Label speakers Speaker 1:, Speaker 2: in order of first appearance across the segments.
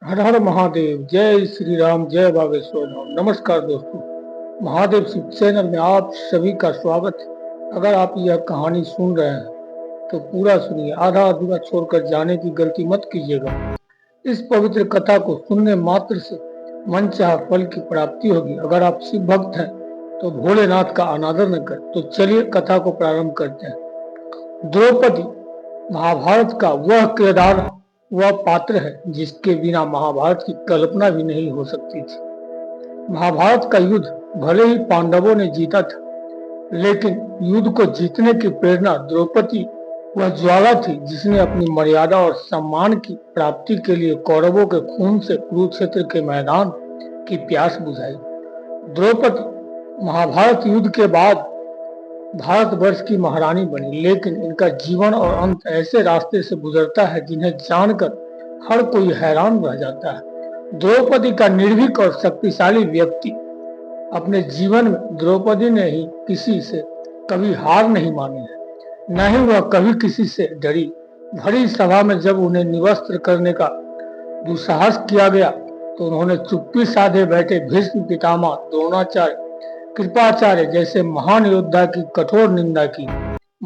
Speaker 1: हर हर महादेव, जय श्री राम, जय बागेश्वर धाम। नमस्कार दोस्तों, महादेव शिव चैनल में आप सभी का स्वागत है। अगर आप यह कहानी सुन रहे हैं तो पूरा सुनिए, आधा अधूरा छोड़कर जाने की गलती मत कीजिएगा। इस पवित्र कथा को सुनने मात्र से मनचाहा फल की प्राप्ति होगी। अगर आप शिव भक्त हैं तो भोलेनाथ का अनादर न करें। तो चलिए कथा को प्रारंभ करते हैं। द्रौपदी महाभारत का वह किरदार, वह पात्र है जिसके बिना महाभारत की कल्पना भी नहीं हो सकती थी। महाभारत का युद्ध भले ही पांडवों ने जीता था, लेकिन युद्ध को जीतने की प्रेरणा द्रौपदी वह ज्वाला थी जिसने अपनी मर्यादा और सम्मान की प्राप्ति के लिए कौरवों के खून से कुरुक्षेत्र के मैदान की प्यास बुझाई। द्रौपदी महाभारत युद्ध के बाद भारतवर्ष की महारानी बनी, लेकिन इनका जीवन और अंत ऐसे रास्ते से गुजरता है जिन्हें जानकर हर कोई हैरान रह जाता है। द्रौपदी का निर्भीक और शक्तिशाली व्यक्ति। अपने जीवन में द्रौपदी ने ही किसी से कभी हार नहीं मानी है, न ही वह कभी किसी से डरी। भरी सभा में जब उन्हें निवस्त्र करने का दुस्साहस किया गया तो उन्होंने चुप्पी साधे बैठे भीष्म पितामह, द्रोणाचार्य, कृपाचार्य जैसे महान योद्धा की कठोर निंदा की।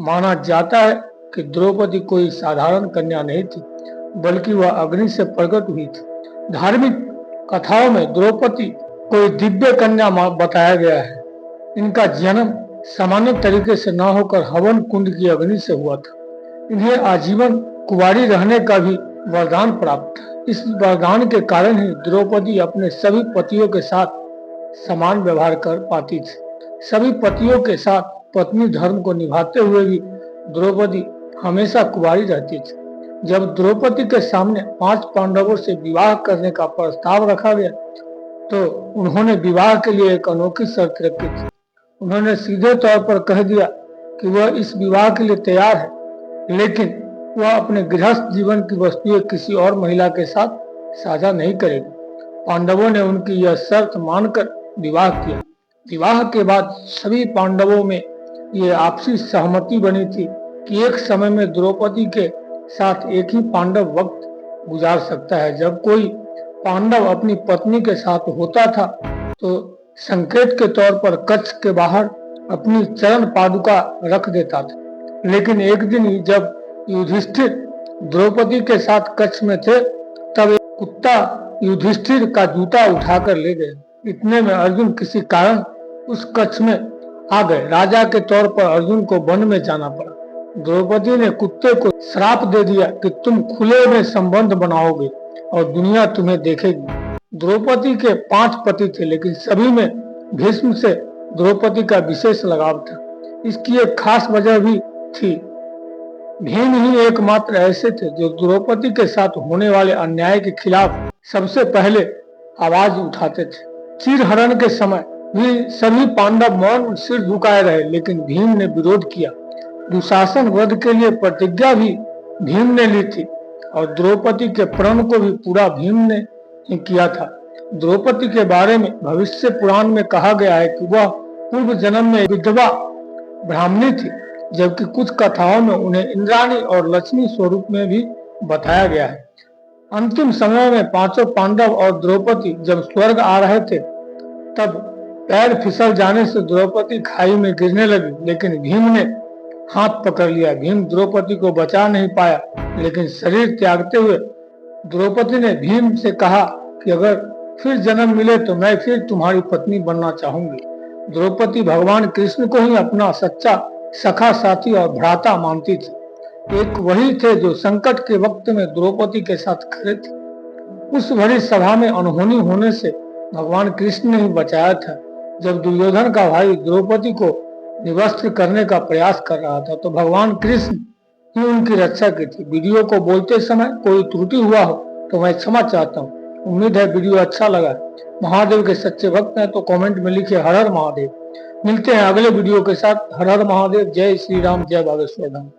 Speaker 1: माना जाता है कि द्रौपदी कोई साधारण कन्या नहीं थी, बल्कि वह अग्नि से प्रकट हुई थी। धार्मिक कथाओं में द्रौपदी कोई दिव्य कन्या बताया गया है। इनका जन्म सामान्य तरीके से न होकर हवन कुंड की अग्नि से हुआ था। इन्हें आजीवन कुंवारी रहने का भी वरदान प्राप्त था। इस वरदान के कारण ही द्रौपदी अपने सभी पतियों के साथ समान व्यवहार कर पाती थी। सभी पतियों के साथ पत्नी धर्म को निभाते हुए भी द्रौपदी हमेशा कुंवारी रहती थी। जब द्रौपदी के सामने 5 पांडवों से विवाह करने का प्रस्ताव रखा गया तो उन्होंने विवाह के लिए एक अनोखी शर्त रखी थी। उन्होंने सीधे तौर पर कह दिया कि वह इस विवाह के लिए तैयार है, लेकिन वह अपने गृहस्थ जीवन की वस्तुएं किसी और महिला के साथ साझा नहीं करेगी। पांडवों ने उनकी यह शर्त मानकर विवाह किया। विवाह के बाद सभी पांडवों में ये आपसी सहमति बनी थी कि एक समय में द्रौपदी के साथ एक ही पांडव वक्त गुजार सकता है। जब कोई पांडव अपनी पत्नी के साथ होता था तो संकेत के तौर पर कक्ष के बाहर अपनी चरण पादुका रख देता था, लेकिन एक दिन जब युधिष्ठिर द्रौपदी के साथ कक्ष में थे तब एक कुत्ता युधिष्ठिर का जूता उठाकर ले गए। इतने में अर्जुन किसी कारण उस कक्ष में आ गए। राजा के तौर पर अर्जुन को वन में जाना पड़ा। द्रौपदी ने कुत्ते को श्राप दे दिया कि तुम खुले में संबंध बनाओगे और दुनिया तुम्हें देखेगी। द्रौपदी के 5 पति थे, लेकिन सभी में भीष्म से द्रौपदी का विशेष लगाव था। इसकी एक खास वजह भी थी। भीम ही एकमात्र ऐसे थे जो द्रौपदी के साथ होने वाले अन्याय के खिलाफ सबसे पहले आवाज उठाते थे। चीरहरण के समय भी सभी पांडव मौन सिर झुकाए रहे, लेकिन भीम ने विरोध किया। दुशासन वध के लिए प्रतिज्ञा भी भीम ने ली थी और द्रौपदी के प्रण को भी पूरा भीम ने ही किया था। द्रौपदी के बारे में भविष्य पुराण में कहा गया है कि वह पूर्व जन्म में विधवा ब्राह्मणी थी, जबकि कुछ कथाओं में उन्हें इंद्राणी और लक्ष्मी स्वरूप में भी बताया गया है। अंतिम समय में 5 पांडव और द्रौपदी जब स्वर्ग आ रहे थे तब पैर फिसल जाने से द्रौपदी खाई में गिरने लगी, लेकिन भीम ने हाथ पकड़ लिया। भीम द्रौपदी को बचा नहीं पाया, लेकिन शरीर त्यागते हुए द्रौपदी ने भीम से कहा कि अगर फिर जन्म मिले तो मैं फिर तुम्हारी पत्नी बनना चाहूंगी। द्रौपदी भगवान कृष्ण को ही अपना सच्चा सखा, साथी और भ्राता मानती थी। एक वही थे जो संकट के वक्त में द्रौपदी के साथ खड़े थे। उस भरी सभा में अनहोनी होने से भगवान कृष्ण ने ही बचाया था। जब दुर्योधन का भाई द्रौपदी को निवस्त्र करने का प्रयास कर रहा था तो भगवान कृष्ण ही उनकी रक्षा की थी। वीडियो को बोलते समय कोई त्रुटि हुआ हो तो मैं क्षमा चाहता हूँ। उम्मीद है वीडियो अच्छा लगा। महादेव के सच्चे भक्त हैं तो कमेंट में लिखिए हर हर महादेव। मिलते हैं अगले वीडियो के साथ। हर हर महादेव, जय श्री राम, जय बागेश्वर धाम।